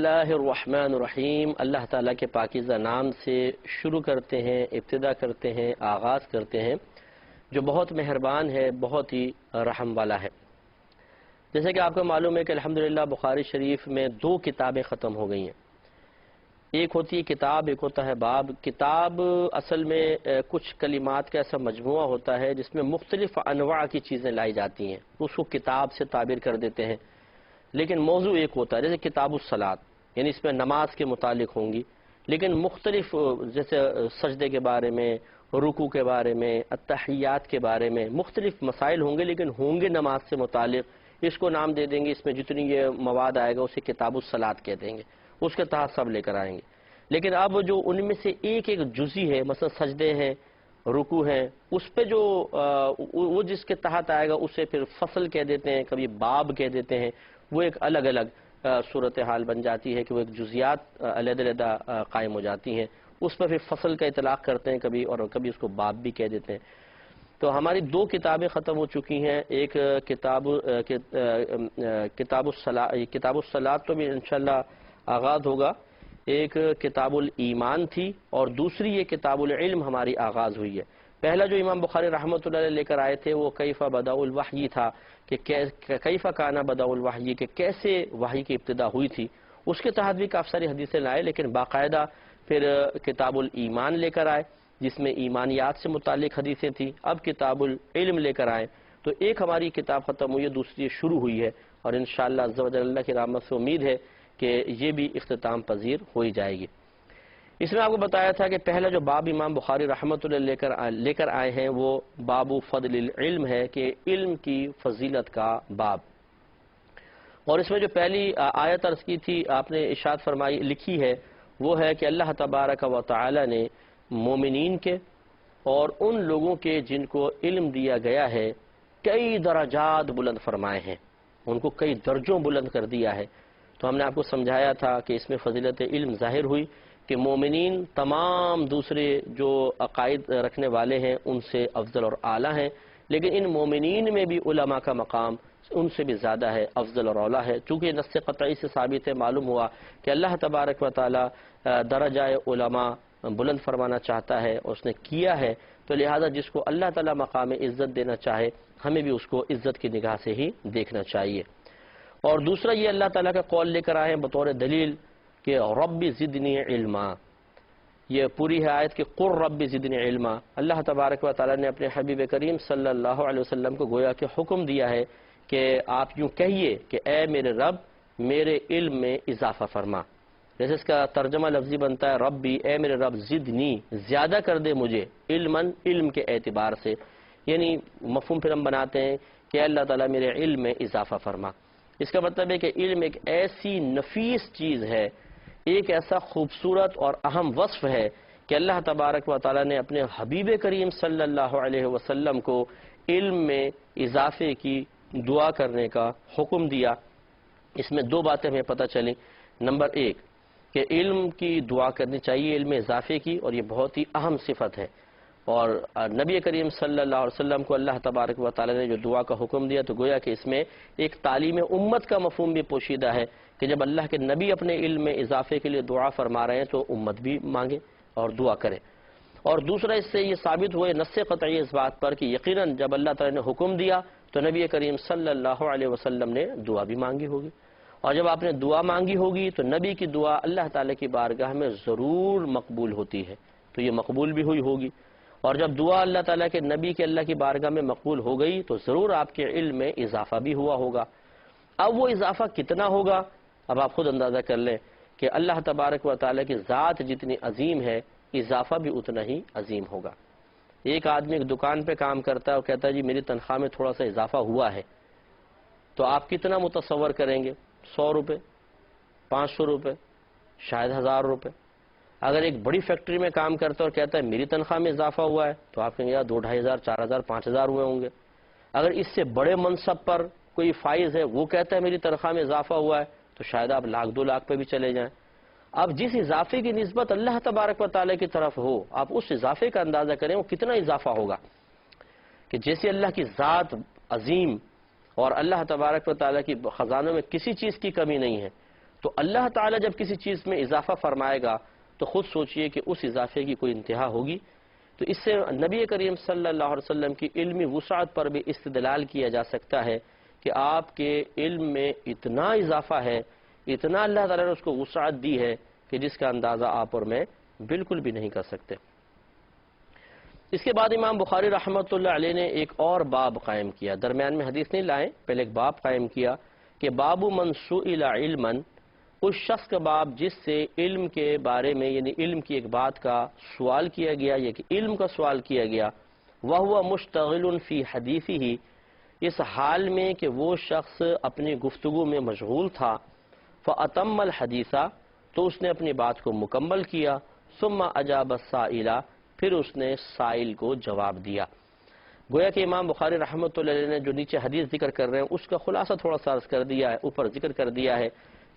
اللہ الرحمن الرحیم۔ اللہ تعالیٰ کے پاکیزہ نام سے شروع کرتے ہیں، ابتدا کرتے ہیں، آغاز کرتے ہیں، جو بہت مہربان ہے، بہت ہی رحم والا ہے۔ جیسے کہ آپ کو معلوم ہے کہ الحمدللہ بخاری شریف میں 2 کتابیں ختم ہو گئی ہیں۔ ایک ہوتی ہے کتاب، ایک ہوتا ہے باب۔ کتاب اصل میں کچھ کلمات کا ایسا مجموعہ ہوتا ہے جس میں مختلف انواع کی چیزیں لائی جاتی ہیں، اس کو کتاب سے تعبیر کر دیتے ہیں۔ لیکن موضوع ایک ہوتا ہے، جیسے کتاب الصلاۃ، یعنی اس میں نماز کے متعلق ہوں گی، لیکن مختلف جیسے سجدے کے بارے میں، رکوع کے بارے میں، التحیات کے بارے میں مختلف مسائل ہوں گے، لیکن ہوں گے نماز سے متعلق۔ اس کو نام دے دیں گے، اس میں جتنی یہ مواد آئے گا اسے کتاب الصلاۃ کہہ دیں گے، اس کے تحت سب لے کر آئیں گے۔ لیکن اب جو ان میں سے ایک ایک جزی ہے، مثلا سجدے ہیں، رکوع ہیں، اس پہ جو وہ جس کے تحت آئے گا اسے پھر فصل کہہ دیتے ہیں، کبھی باب کہہ دیتے ہیں۔ وہ ایک الگ الگ صورتحال بن جاتی ہے کہ وہ ایک جزیات علیحدہ قائم ہو جاتی ہیں، اس پر پھر فصل کا اطلاق کرتے ہیں کبھی، اور کبھی اس کو باب بھی کہہ دیتے ہیں۔ تو ہماری 2 کتابیں ختم ہو چکی ہیں۔ ایک کتاب الصلاۃ تو بھی انشاءاللہ آغاز ہوگا، ایک کتاب الایمان تھی، اور دوسری یہ کتاب العلم ہماری آغاز ہوئی ہے۔ پہلا جو امام بخاری رحمۃ اللہ علیہ لے کر آئے تھے وہ کیف بدأ الوحی تھا، کہ کیف کان بدأ الوحی، کہ کیسے وحی کی ابتدا ہوئی تھی۔ اس کے تحت بھی کافی ساری حدیثیں لائے، لیکن باقاعدہ پھر کتاب الایمان لے کر آئے جس میں ایمانیات سے متعلق حدیثیں تھیں۔ اب کتاب العلم لے کر آئے، تو ایک ہماری کتاب ختم ہوئی ہے، دوسری شروع ہوئی ہے، اور انشاءاللہ عز و جل اللہ کی رحمت سے امید ہے کہ یہ بھی اختتام پذیر ہو ہی جائے گی۔ اس میں آپ کو بتایا تھا کہ پہلا جو باب امام بخاری رحمۃ اللہ لے کر آئے ہیں وہ باب فضل العلم ہے، کہ علم کی فضیلت کا باب۔ اور اس میں جو پہلی آیت عرض کی تھی، آپ نے ارشاد فرمائی لکھی ہے، وہ ہے کہ اللہ تبارک و تعالی نے مومنین کے اور ان لوگوں کے جن کو علم دیا گیا ہے کئی درجات بلند فرمائے ہیں، ان کو کئی درجوں بلند کر دیا ہے۔ تو ہم نے آپ کو سمجھایا تھا کہ اس میں فضیلت علم ظاہر ہوئی کہ مومنین تمام دوسرے جو عقائد رکھنے والے ہیں ان سے افضل اور اعلیٰ ہیں، لیکن ان مومنین میں بھی علماء کا مقام ان سے بھی زیادہ ہے، افضل اور اعلیٰ ہے۔ چونکہ نص قطعی سے ثابت ہے، معلوم ہوا کہ اللہ تبارک و تعالی درجہ علماء بلند فرمانا چاہتا ہے اور اس نے کیا ہے، تو لہذا جس کو اللہ تعالی مقام عزت دینا چاہے ہمیں بھی اس کو عزت کی نگاہ سے ہی دیکھنا چاہیے۔ اور دوسرا یہ اللہ تعالیٰ کا قول لے کر آئے ہیں بطور دلیل کہ رب زدنی علما، یہ پوری ہے آیت کہ قر رب زدنی علما۔ اللہ تبارک و تعالیٰ نے اپنے حبیب کریم صلی اللہ علیہ وسلم کو گویا کہ حکم دیا ہے کہ آپ یوں کہیے کہ اے میرے رب میرے علم میں اضافہ فرما۔ جیسے اس کا ترجمہ لفظی بنتا ہے ربی، اے میرے رب زدنی، زیادہ کر دے مجھے، علم کے اعتبار سے، یعنی مفہوم پھر ہم بناتے ہیں کہ اے اللہ تعالیٰ میرے علم میں اضافہ فرما۔ اس کا مطلب ہے کہ علم ایک ایسی نفیس چیز ہے، ایک ایسا خوبصورت اور اہم وصف ہے کہ اللہ تبارک و تعالیٰ نے اپنے حبیب کریم صلی اللہ علیہ وسلم کو علم میں اضافے کی دعا کرنے کا حکم دیا۔ اس میں 2 باتیں ہمیں پتہ چلیں۔ نمبر 1 کہ علم کی دعا کرنی چاہیے، علم اضافے کی، اور یہ بہت ہی اہم صفت ہے۔ اور نبی کریم صلی اللہ علیہ وسلم کو اللہ تبارک و تعالی نے جو دعا کا حکم دیا تو گویا کہ اس میں ایک تعلیم امت کا مفہوم بھی پوشیدہ ہے کہ جب اللہ کے نبی اپنے علم میں اضافے کے لیے دعا فرما رہے ہیں تو امت بھی مانگے اور دعا کرے۔ اور دوسرا اس سے یہ ثابت ہوئے نص قطعی اس بات پر کہ یقیناً جب اللہ تعالی نے حکم دیا تو نبی کریم صلی اللہ علیہ وسلم نے دعا بھی مانگی ہوگی، اور جب آپ نے دعا مانگی ہوگی تو نبی کی دعا اللہ تعالی کی بارگاہ میں ضرور مقبول ہوتی ہے، تو یہ مقبول بھی ہوئی ہوگی۔ اور جب دعا اللہ تعالیٰ کے نبی کے اللہ کی بارگاہ میں مقبول ہو گئی تو ضرور آپ کے علم میں اضافہ بھی ہوا ہوگا۔ اب وہ اضافہ کتنا ہوگا اب آپ خود اندازہ کر لیں کہ اللہ تبارک و تعالیٰ کی ذات جتنی عظیم ہے اضافہ بھی اتنا ہی عظیم ہوگا۔ ایک آدمی ایک دکان پہ کام کرتا ہے اور کہتا ہے جی میری تنخواہ میں تھوڑا سا اضافہ ہوا ہے، تو آپ کتنا متصور کریں گے؟ 100 روپے، 500 روپے، شاید 1000 روپے۔ اگر ایک بڑی فیکٹری میں کام کرتا ہے اور کہتا ہے میری تنخواہ میں اضافہ ہوا ہے تو آپ کہیں گے 2-2,500 4,000 5,000 ہوئے ہوں گے۔ اگر اس سے بڑے منصب پر کوئی فائز ہے وہ کہتا ہے میری تنخواہ میں اضافہ ہوا ہے تو شاید آپ 1,00,000 2 لاکھ پہ بھی چلے جائیں۔ اب جس اضافے کی نسبت اللہ تبارک و تعالیٰ کی طرف ہو آپ اس اضافے کا اندازہ کریں وہ کتنا اضافہ ہوگا، کہ جیسے اللہ کی ذات عظیم اور اللہ تبارک و تعالیٰ کی خزانوں میں کسی چیز کی کمی نہیں ہے، تو اللہ تعالیٰ جب کسی چیز میں اضافہ فرمائے گا تو خود سوچئے کہ اس اضافے کی کوئی انتہا ہوگی. تو اس سے نبی کریم صلی اللہ علیہ وسلم کی علمی وسعت پر بھی استدلال کیا جا سکتا ہے کہ آپ کے علم میں اتنا اضافہ ہے، اتنا اللہ تعالیٰ نے اس کو وسعت دی ہے کہ جس کا اندازہ آپ اور میں بالکل بھی نہیں کر سکتے. اس کے بعد امام بخاری رحمۃ اللہ علیہ نے ایک اور باب قائم کیا، درمیان میں حدیث نہیں لائے، پہلے ایک باب قائم کیا کہ باب من سئل علما، اس شخص کا باب جس سے علم کے بارے میں یعنی علم کی ایک بات کا سوال کیا گیا یا کہ علم کا سوال کیا گیا، وہو مشتغل فی حدیثہ، اس حال میں کہ وہ شخص اپنی گفتگو میں مشغول تھا، فأتم الحدیث، تو اس نے اپنی بات کو مکمل کیا، ثم اجاب السائل، پھر اس نے سائل کو جواب دیا. گویا کہ امام بخاری رحمۃ اللہ علیہ نے جو نیچے حدیث ذکر کر رہے ہیں اس کا خلاصہ تھوڑا سا عرض کر دیا ہے، اوپر ذکر کر دیا ہے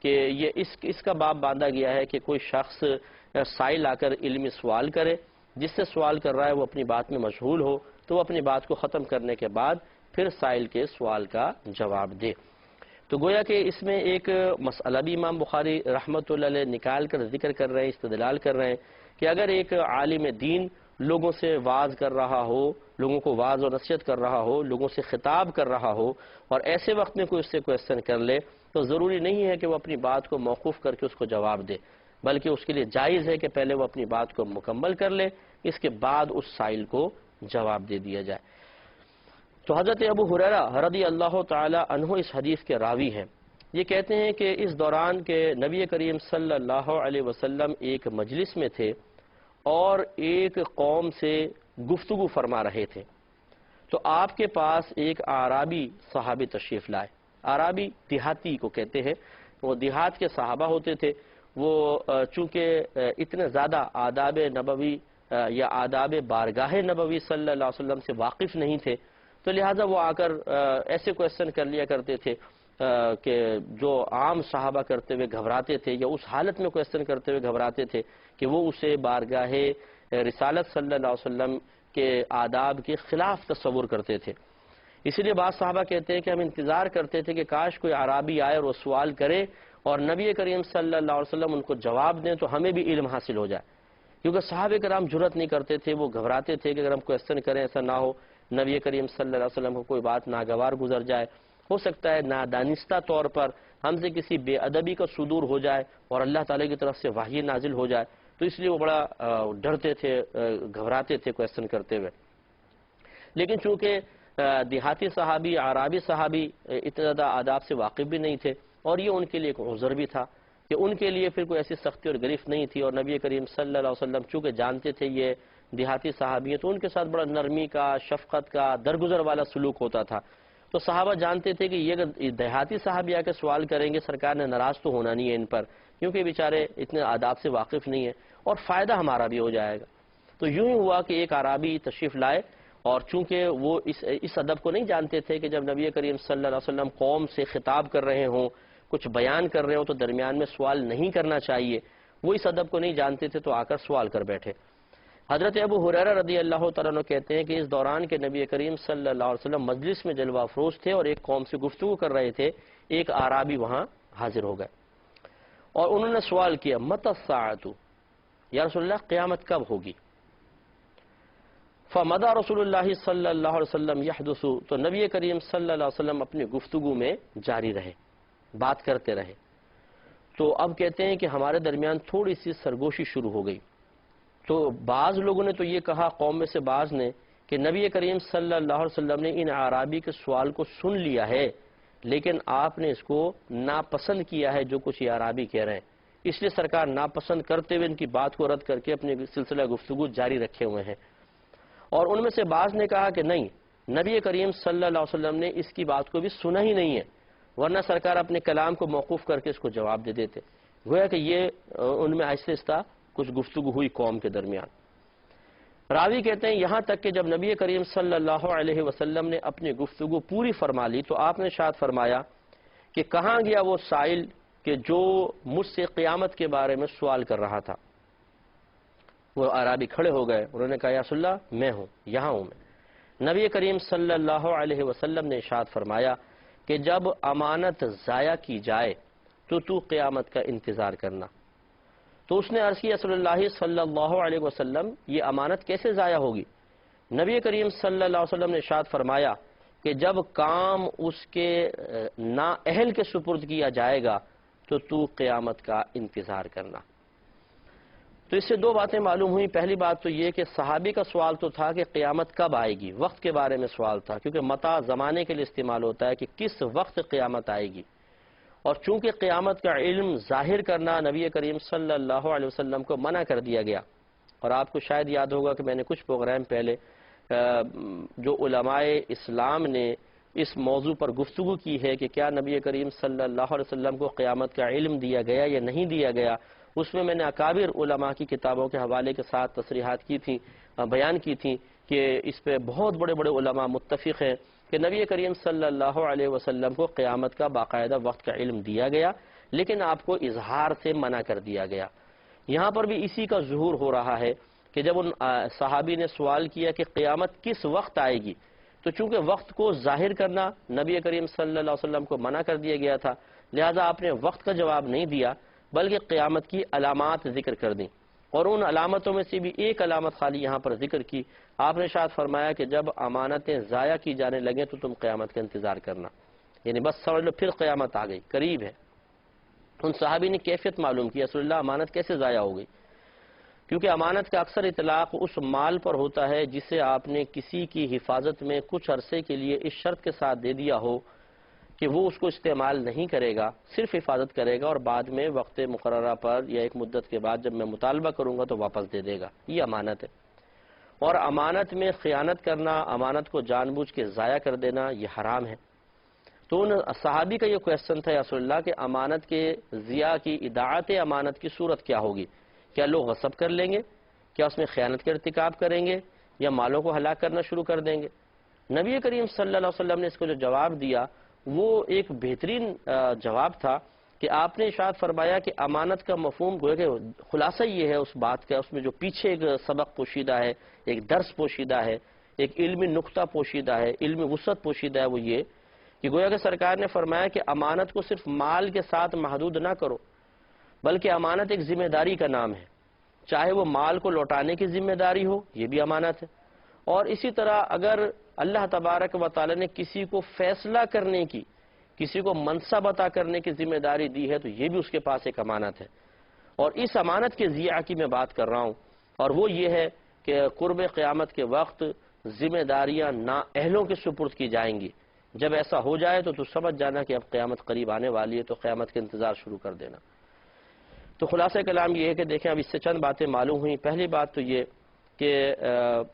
کہ یہ اس کا باب باندھا گیا ہے کہ کوئی شخص سائل آ کر علمی سوال کرے، جس سے سوال کر رہا ہے وہ اپنی بات میں مشغول ہو تو وہ اپنی بات کو ختم کرنے کے بعد پھر سائل کے سوال کا جواب دے. تو گویا کہ اس میں ایک مسئلہ بھی امام بخاری رحمۃ اللہ علیہ نکال کر ذکر کر رہے ہیں، استدلال کر رہے ہیں کہ اگر ایک عالم دین لوگوں سے واعظ کر رہا ہو، لوگوں کو واعظ و نصیحت کر رہا ہو، لوگوں سے خطاب کر رہا ہو اور ایسے وقت میں کوئی اس سے کویسچن کر لے تو ضروری نہیں ہے کہ وہ اپنی بات کو موقوف کر کے اس کو جواب دے، بلکہ اس کے لیے جائز ہے کہ پہلے وہ اپنی بات کو مکمل کر لے، اس کے بعد اس سائل کو جواب دے دیا جائے. تو حضرت ابو ہریرہ رضی اللہ تعالی عنہ اس حدیث کے راوی ہیں. یہ کہتے ہیں کہ اس دوران کے نبی کریم صلی اللہ علیہ وسلم ایک مجلس میں تھے اور ایک قوم سے گفتگو فرما رہے تھے. تو آپ کے پاس ایک اعرابی صحابی تشریف لائے. اعرابی دیہاتی کو کہتے ہیں، وہ دیہات کے صحابہ ہوتے تھے. وہ چونکہ اتنے زیادہ آداب نبوی یا آداب بارگاہ نبوی صلی اللہ علیہ وسلم سے واقف نہیں تھے، تو لہٰذا وہ آ کر ایسے کویسچن کر لیا کرتے تھے کہ جو عام صحابہ کرتے ہوئے گھبراتے تھے یا اس حالت میں کویسچن کرتے ہوئے گھبراتے تھے کہ وہ اسے بارگاہ رسالت صلی اللہ علیہ وسلم کے آداب کے خلاف تصور کرتے تھے. اسی لیے بعض صحابہ کہتے ہیں کہ ہم انتظار کرتے تھے کہ کاش کوئی اعرابی آئے اور وہ سوال کرے اور نبی کریم صلی اللہ علیہ وسلم ان کو جواب دیں تو ہمیں بھی علم حاصل ہو جائے، کیونکہ صحابہ کرام جرأت نہیں کرتے تھے، وہ گھبراتے تھے کہ اگر ہم کویسچن کریں ایسا نہ ہو نبی کریم صلی اللہ علیہ وسلم کو کوئی بات ناگوار گزر جائے، ہو سکتا ہے نادانستہ طور پر ہم سے کسی بے ادبی کا صدور ہو جائے اور اللہ تعالیٰ کی طرف سے وحی نازل ہو جائے. تو اس لیے وہ بڑا ڈرتے تھے، گھبراتے تھے کویسچن کرتے ہوئے. لیکن چونکہ دیہاتی صحابی، اعرابی صحابی اتنا زیادہ آداب سے واقف بھی نہیں تھے اور یہ ان کے لیے ایک عذر بھی تھا کہ ان کے لیے پھر کوئی ایسی سختی اور گرفت نہیں تھی، اور نبی کریم صلی اللہ علیہ وسلم چونکہ جانتے تھے یہ دیہاتی صحابی ہیں تو ان کے ساتھ بڑا نرمی کا، شفقت کا، درگزر والا سلوک ہوتا تھا. تو صحابہ جانتے تھے کہ یہ اگر دیہاتی صحابی آ کے سوال کریں گے سرکار نے ناراض تو ہونا نہیں ہے ان پر، کیونکہ بیچارے اتنے آداب سے واقف نہیں ہیں اور فائدہ ہمارا بھی ہو جائے گا. تو یوں ہی ہوا کہ ایک اعرابی تشریف لائے اور چونکہ وہ اس ادب کو نہیں جانتے تھے کہ جب نبی کریم صلی اللہ علیہ وسلم قوم سے خطاب کر رہے ہوں، کچھ بیان کر رہے ہوں تو درمیان میں سوال نہیں کرنا چاہیے، وہ اس ادب کو نہیں جانتے تھے تو آ کر سوال کر بیٹھے. حضرت ابو ہریرہ رضی اللہ تعالیٰ عنہ کہتے ہیں کہ اس دوران کے نبی کریم صلی اللہ علیہ وسلم مجلس میں جلوہ افروز تھے اور ایک قوم سے گفتگو کر رہے تھے. ایک اعرابی وہاں حاضر ہو گئے اور انہوں نے سوال کیا، متی الساعۃ، یا رسول اللہ قیامت کب ہوگی؟ فمضى رسول اللہ صلی اللہ علیہ وسلم یحدث، تو نبی کریم صلی اللہ علیہ وسلم اپنی گفتگو میں جاری رہے، بات کرتے رہے. تو اب کہتے ہیں کہ ہمارے درمیان تھوڑی سی سرگوشی شروع ہو گئی. تو بعض لوگوں نے تو یہ کہا، قوم میں سے بعض نے، کہ نبی کریم صلی اللہ علیہ وسلم نے ان اعرابی کے سوال کو سن لیا ہے لیکن آپ نے اس کو ناپسند کیا ہے جو کچھ یہ اعرابی کہہ رہے ہیں، اس لیے سرکار ناپسند کرتے ہوئے ان کی بات کو رد کر کے اپنے سلسلہ گفتگو جاری رکھے ہوئے ہیں. اور ان میں سے بعض نے کہا کہ نہیں، نبی کریم صلی اللہ علیہ وسلم نے اس کی بات کو بھی سنا ہی نہیں ہے، ورنہ سرکار اپنے کلام کو موقوف کر کے اس کو جواب دے دیتے. گویا کہ یہ ان میں آہستہ آہستہ کچھ گفتگو ہوئی قوم کے درمیان. راوی کہتے ہیں یہاں تک کہ جب نبی کریم صلی اللہ علیہ وسلم نے اپنی گفتگو پوری فرما لی تو آپ نے ارشاد فرمایا کہ کہاں گیا وہ سائل کہ جو مجھ سے قیامت کے بارے میں سوال کر رہا تھا؟ وہ اعرابی کھڑے ہو گئے، انہوں نے کہا یا رسول اللہ میں ہوں، یہاں ہوں میں. نبی کریم صلی اللہ علیہ وسلم نے ارشاد فرمایا کہ جب امانت ضائع کی جائے تو قیامت کا انتظار کرنا۔ تو اس نے عرض کیا رسول اللہ صلی اللہ علیہ وسلم یہ امانت کیسے ضائع ہوگی؟ نبی کریم صلی اللہ علیہ وسلم نے ارشاد فرمایا کہ جب کام اس کے نااہل کے سپرد کیا جائے گا تو قیامت کا انتظار کرنا۔ تو اس سے دو باتیں معلوم ہوئیں۔ پہلی بات تو یہ کہ صحابی کا سوال تو تھا کہ قیامت کب آئے گی، وقت کے بارے میں سوال تھا، کیونکہ متى زمانے کے لیے استعمال ہوتا ہے کہ کس وقت قیامت آئے گی، اور چونکہ قیامت کا علم ظاہر کرنا نبی کریم صلی اللہ علیہ وسلم کو منع کر دیا گیا۔ اور آپ کو شاید یاد ہوگا کہ میں نے کچھ پروگرام پہلے جو علماء اسلام نے اس موضوع پر گفتگو کی ہے کہ کیا نبی کریم صلی اللہ علیہ وسلم کو قیامت کا علم دیا گیا یا نہیں دیا گیا، اس میں نے اکابر علماء کی کتابوں کے حوالے کے ساتھ تصریحات کی تھیں، بیان کی تھیں کہ اس پہ بہت بڑے بڑے علماء متفق ہیں کہ نبی کریم صلی اللہ علیہ وسلم کو قیامت کا باقاعدہ وقت کا علم دیا گیا، لیکن آپ کو اظہار سے منع کر دیا گیا۔ یہاں پر بھی اسی کا ظہور ہو رہا ہے کہ جب ان صحابی نے سوال کیا کہ قیامت کس وقت آئے گی، تو چونکہ وقت کو ظاہر کرنا نبی کریم صلی اللہ علیہ وسلم کو منع کر دیا گیا تھا، لہذا آپ نے وقت کا جواب نہیں دیا بلکہ قیامت کی علامات ذکر کر دیں، اور ان علامتوں میں سے بھی ایک علامت خالی یہاں پر ذکر کی۔ آپ نے شاید فرمایا کہ جب امانتیں ضائع کی جانے لگیں تو تم قیامت کا انتظار کرنا، یعنی بس سمجھ لو پھر قیامت آ گئی، قریب ہے۔ ان صحابی نے کیفیت معلوم کی، رسول اللہ امانت کیسے ضائع ہو گئی؟ کیونکہ امانت کا اکثر اطلاق اس مال پر ہوتا ہے جسے آپ نے کسی کی حفاظت میں کچھ عرصے کے لیے اس شرط کے ساتھ دے دیا ہو کہ وہ اس کو استعمال نہیں کرے گا، صرف حفاظت کرے گا، اور بعد میں وقت مقررہ پر یا ایک مدت کے بعد جب میں مطالبہ کروں گا تو واپس دے دے گا، یہ امانت ہے۔ اور امانت میں خیانت کرنا، امانت کو جان بوجھ کے ضائع کر دینا، یہ حرام ہے۔ تو ان صحابی کا یہ کویسچن تھا یا رسول اللہ کہ امانت کے ضیاع کی، اضاعت امانت کی صورت کیا ہوگی؟ کیا لوگ غصب کر لیں گے؟ کیا اس میں خیانت کا ارتکاب کریں گے یا مالوں کو ہلاک کرنا شروع کر دیں گے؟ نبی کریم صلی اللہ علیہ وسلم نے اس کو جو جواب دیا وہ ایک بہترین جواب تھا کہ آپ نے ارشاد فرمایا کہ امانت کا مفہوم گویا کہ خلاصہ یہ ہے اس بات کا، اس میں جو پیچھے ایک سبق پوشیدہ ہے، ایک درس پوشیدہ ہے، ایک علمی نقطہ پوشیدہ ہے، علمی وسعت پوشیدہ ہے، وہ یہ کہ گویا کہ سرکار نے فرمایا کہ امانت کو صرف مال کے ساتھ محدود نہ کرو، بلکہ امانت ایک ذمہ داری کا نام ہے، چاہے وہ مال کو لوٹانے کی ذمہ داری ہو، یہ بھی امانت ہے، اور اسی طرح اگر اللہ تبارک و تعالی نے کسی کو فیصلہ کرنے کی، کسی کو منصب عطا کرنے کی ذمہ داری دی ہے تو یہ بھی اس کے پاس ایک امانت ہے۔ اور اس امانت کے ضیاع کی میں بات کر رہا ہوں، اور وہ یہ ہے کہ قرب قیامت کے وقت ذمہ داریاں نااہلوں کے سپرد کی جائیں گی۔ جب ایسا ہو جائے تو سمجھ جانا کہ اب قیامت قریب آنے والی ہے، تو قیامت کے انتظار شروع کر دینا۔ تو خلاصہ کلام یہ ہے کہ دیکھیں اب اس سے چند باتیں معلوم ہوئیں۔ پہلی بات تو یہ کہ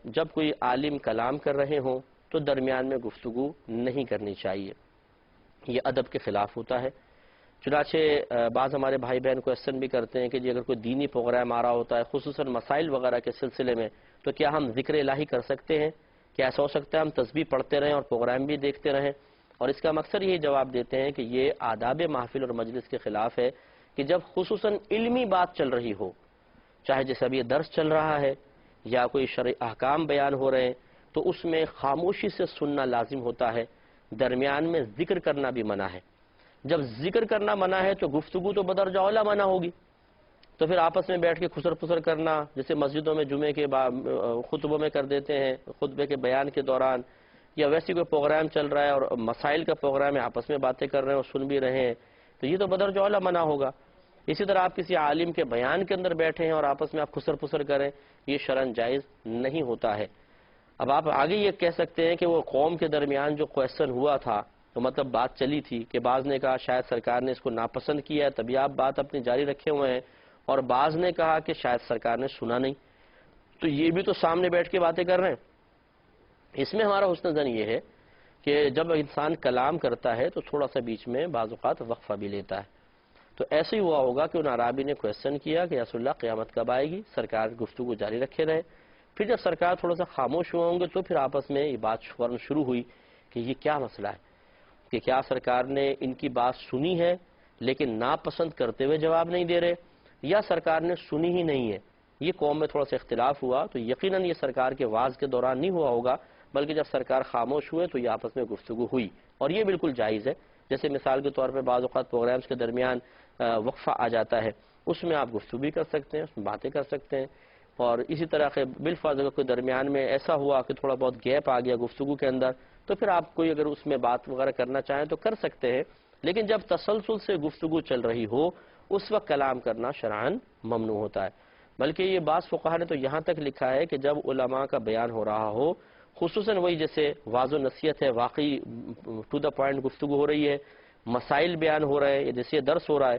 جب کوئی عالم کلام کر رہے ہوں تو درمیان میں گفتگو نہیں کرنی چاہیے، یہ ادب کے خلاف ہوتا ہے۔ چنانچہ بعض ہمارے بھائی بہن کویسچن بھی کرتے ہیں کہ جی اگر کوئی دینی پروگرام آ رہا ہوتا ہے خصوصاً مسائل وغیرہ کے سلسلے میں تو کیا ہم ذکر الہی کر سکتے ہیں؟ کیا ایسا ہو سکتا ہے ہم تسبیح پڑھتے رہیں اور پروگرام بھی دیکھتے رہیں؟ اور اس کا ہم اکثر یہی جواب دیتے ہیں کہ یہ آداب محفل اور مجلس کے خلاف ہے کہ جب خصوصاً علمی بات چل رہی ہو، چاہے جیسے اب یہ درس چل رہا ہے یا کوئی شرعی احکام بیان ہو رہے ہیں، تو اس میں خاموشی سے سننا لازم ہوتا ہے، درمیان میں ذکر کرنا بھی منع ہے۔ جب ذکر کرنا منع ہے تو گفتگو تو بدرجہ اولیٰ منع ہوگی، تو پھر آپس میں بیٹھ کے خسر پسر کرنا جیسے مسجدوں میں جمعے کے خطبوں میں کر دیتے ہیں، خطبے کے بیان کے دوران، یا ویسی کوئی پروگرام چل رہا ہے اور مسائل کا پروگرام ہے، آپس میں باتیں کر رہے ہیں اور سن بھی رہے ہیں، تو یہ تو بدرجہ اولیٰ منع ہوگا۔ اسی طرح آپ کسی عالم کے بیان کے اندر بیٹھے ہیں اور آپس میں آپ خسر پسر کریں، یہ شرعاً جائز نہیں ہوتا ہے۔ اب آپ آگے یہ کہہ سکتے ہیں کہ وہ قوم کے درمیان جو کویسچن ہوا تھا تو مطلب بات چلی تھی کہ بعض نے کہا شاید سرکار نے اس کو ناپسند کیا ہے تبھی آپ بات اپنی جاری رکھے ہوئے ہیں، اور بعض نے کہا کہ شاید سرکار نے سنا نہیں، تو یہ بھی تو سامنے بیٹھ کے باتیں کر رہے ہیں۔ اس میں ہمارا حسن ظن یہ ہے کہ جب انسان کلام کرتا ہے تو تھوڑا سا بیچ میں بعض اوقات وقفہ بھی لیتا ہے۔ تو ایسے ہی ہوا ہوگا کہ ان عرابی نے کویسچن کیا کہ یا رسول اللہ قیامت کب آئے گی؟ سرکار گفتگو جاری رکھے رہے، پھر جب سرکار تھوڑا سا خاموش ہوئے ہوں گے تو پھر آپس میں یہ بات شروع ہوئی کہ یہ کیا مسئلہ ہے، کہ کیا سرکار نے ان کی بات سنی ہے لیکن ناپسند کرتے ہوئے جواب نہیں دے رہے، یا سرکار نے سنی ہی نہیں ہے۔ یہ قوم میں تھوڑا سا اختلاف ہوا تو یقیناً یہ سرکار کے واعظ کے دوران نہیں ہوا ہوگا، بلکہ جب سرکار خاموش ہوئے تو یہ آپس میں گفتگو ہوئی، اور یہ بالکل جائز ہے۔ جیسے مثال کے طور پہ بعض اوقات پروگرامز کے درمیان وقفہ آ جاتا ہے، اس میں آپ گفتگو بھی کر سکتے ہیں، اس میں باتیں کر سکتے ہیں، اور اسی طرح کے بالفرض اگر کوئی درمیان میں ایسا ہوا کہ تھوڑا بہت گیپ آ گیا گفتگو کے اندر، تو پھر آپ کوئی اگر اس میں بات وغیرہ کرنا چاہیں تو کر سکتے ہیں، لیکن جب تسلسل سے گفتگو چل رہی ہو اس وقت کلام کرنا شرعاً ممنوع ہوتا ہے۔ بلکہ یہ بعض فقہا نے تو یہاں تک لکھا ہے کہ جب علماء کا بیان ہو رہا ہو، خصوصاً وہی جیسے واضح نصیحت ہے، واقعی ٹو دا پوائنٹ گفتگو ہو رہی ہے، مسائل بیان ہو رہے ہیں، جیسے درس ہو رہا ہے،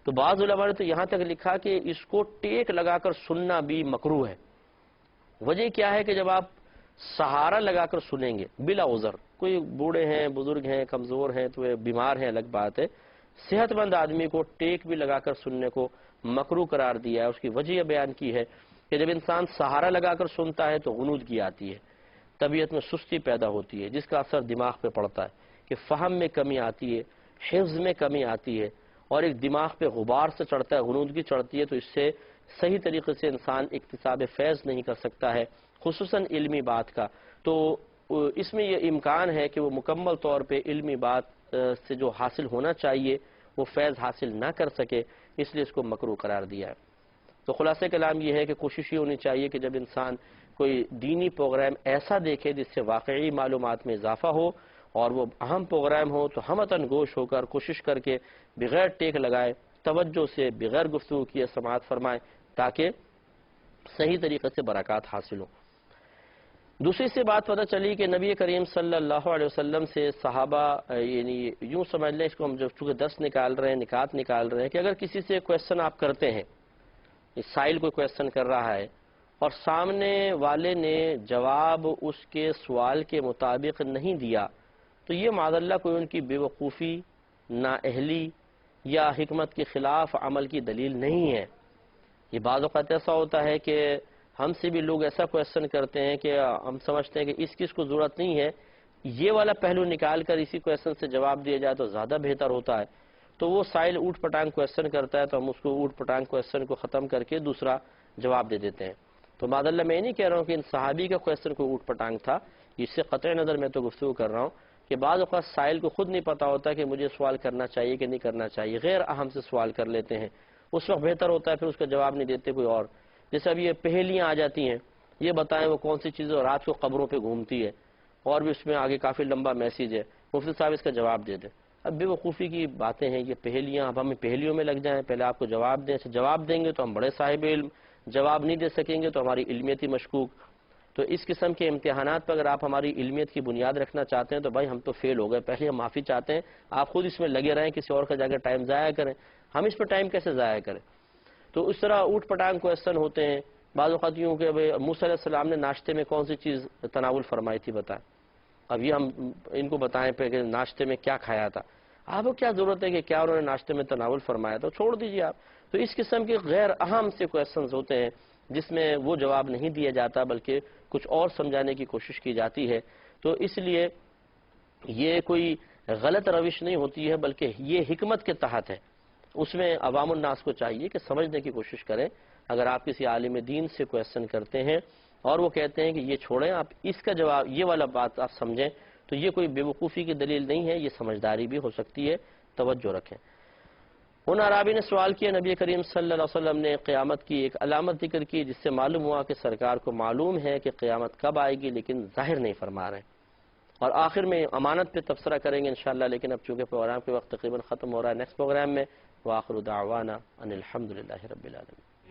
تو بعض علماء نے تو یہاں تک لکھا کہ اس کو ٹیک لگا کر سننا بھی مکروہ ہے۔ وجہ کیا ہے کہ جب آپ سہارا لگا کر سنیں گے بلا عذر، کوئی بوڑھے ہیں، بزرگ ہیں، کمزور ہیں، تو وہ بیمار ہیں، الگ بات ہے، صحت مند آدمی کو ٹیک بھی لگا کر سننے کو مکروہ قرار دیا ہے۔ اس کی وجہ یہ بیان کی ہے کہ جب انسان سہارا لگا کر سنتا ہے تو غنودگی آتی ہے، طبیعت میں سستی پیدا ہوتی ہے، جس کا اثر دماغ پہ پڑتا ہے کہ فہم میں کمی آتی ہے، حفظ میں کمی آتی ہے، اور ایک دماغ پہ غبار سے چڑھتا ہے، غنودگی چڑھتی ہے، تو اس سے صحیح طریقے سے انسان اکتساب فیض نہیں کر سکتا ہے، خصوصاً علمی بات کا۔ تو اس میں یہ امکان ہے کہ وہ مکمل طور پہ علمی بات سے جو حاصل ہونا چاہیے وہ فیض حاصل نہ کر سکے، اس لیے اس کو مکروہ قرار دیا ہے۔ تو خلاصہ کلام یہ ہے کہ کوشش یہ ہونی چاہیے کہ جب انسان کوئی دینی پروگرام ایسا دیکھے جس سے واقعی معلومات میں اضافہ ہو اور وہ اہم پروگرام ہو، تو ہمتاً گوش ہو کر کوشش کر کے بغیر ٹیک لگائے توجہ سے بغیر گفتگو کیے سماعت فرمائے تاکہ صحیح طریقے سے برکات حاصل ہو۔ دوسری سے بات پتہ چلی کہ نبی کریم صلی اللہ علیہ وسلم سے صحابہ یعنی یوں سمجھ لیں اس کو ہم جو چونکہ درس نکال رہے ہیں، نکات نکال رہے ہیں، کہ اگر کسی سے کویسچن آپ کرتے ہیں، سائل کوئی کویسچن کر رہا ہے اور سامنے والے نے جواب اس کے سوال کے مطابق نہیں دیا، تو یہ معاذاللہ کوئی ان کی بے وقوفی، نااہلی یا حکمت کے خلاف عمل کی دلیل نہیں ہے۔ یہ بعض اوقات ایسا ہوتا ہے کہ ہم سے بھی لوگ ایسا کویسچن کرتے ہیں کہ ہم سمجھتے ہیں کہ اس کو ضرورت نہیں ہے، یہ والا پہلو نکال کر اسی کویسچن سے جواب دیا جائے تو زیادہ بہتر ہوتا ہے، تو وہ سائل اوٹ پٹانگ کویسچن کرتا ہے تو ہم اس کو اوٹ پٹانگ کویسچن کو ختم کر کے دوسرا جواب دے دیتے ہیں۔ تو معاذاللہ میں نہیں کہہ رہا ہوں کہ ان صحابی کا کویسچن کوئی اوٹ پٹانگ تھا، اس سے قطع نظر میں تو گفتگو کر رہا ہوں کہ بعض اوقات سائل کو خود نہیں پتا ہوتا کہ مجھے سوال کرنا چاہیے کہ نہیں کرنا چاہیے، غیر اہم سے سوال کر لیتے ہیں، اس وقت بہتر ہوتا ہے پھر اس کا جواب نہیں دیتے کوئی اور۔ جیسے اب یہ پہیلیاں آ جاتی ہیں، یہ بتائیں وہ کون سی چیز رات کو قبروں پہ گھومتی ہے، اور بھی اس میں آگے کافی لمبا میسیج ہے، مفتی صاحب اس کا جواب دے دیں۔ اب بے وقوفی کی باتیں ہیں یہ پہیلیاں، اب ہم پہیلیوں میں لگ جائیں، پہلے آپ کو جواب دیں، جواب دیں گے تو ہم بڑے صاحب علم، جواب نہیں دے سکیں گے تو ہماری علمیت ہی مشکوک۔ تو اس قسم کے امتحانات پر اگر آپ ہماری علمیت کی بنیاد رکھنا چاہتے ہیں تو بھائی ہم تو فیل ہو گئے، پہلے ہم معافی چاہتے ہیں، آپ خود اس میں لگے رہیں، کسی اور کا جا کر ٹائم ضائع کریں، ہم اس پہ ٹائم کیسے ضائع کریں؟ تو اس طرح اوٹ پٹانگ کویسچن ہوتے ہیں۔ بعض اوقات یوں کہ موسیٰ علیہ السلام نے ناشتے میں کون سی چیز تناول فرمائی تھی بتائیں، اب یہ ہم ان کو بتائیں پہ کہ ناشتے میں کیا کھایا تھا، آپ کو کیا ضرورت ہے کہ کیا انہوں نے ناشتے میں تناول فرمایا تھا، چھوڑ دیجیے آپ۔ تو اس قسم کے غیر اہم سے کویسچنز ہوتے ہیں جس میں وہ جواب نہیں دیا جاتا بلکہ کچھ اور سمجھانے کی کوشش کی جاتی ہے، تو اس لیے یہ کوئی غلط روش نہیں ہوتی ہے بلکہ یہ حکمت کے تحت ہے، اس میں عوام الناس کو چاہیے کہ سمجھنے کی کوشش کریں۔ اگر آپ کسی عالم دین سے کویسچن کرتے ہیں اور وہ کہتے ہیں کہ یہ چھوڑیں، آپ اس کا جواب یہ والا بات آپ سمجھیں، تو یہ کوئی بے وقوفی کی دلیل نہیں ہے، یہ سمجھداری بھی ہو سکتی ہے، توجہ رکھیں۔ ان عرابی نے سوال کیا، نبی کریم صلی اللہ علیہ وسلم نے قیامت کی ایک علامت ذکر کی جس سے معلوم ہوا کہ سرکار کو معلوم ہے کہ قیامت کب آئے گی لیکن ظاہر نہیں فرما رہے ہیں، اور آخر میں امانت پہ تبصرہ کریں گے انشاءاللہ، لیکن اب چونکہ پروگرام کے وقت تقریباً ختم ہو رہا ہے، نیکسٹ پروگرام میں وآخر دعوانا ان الحمدللہ رب العالمین۔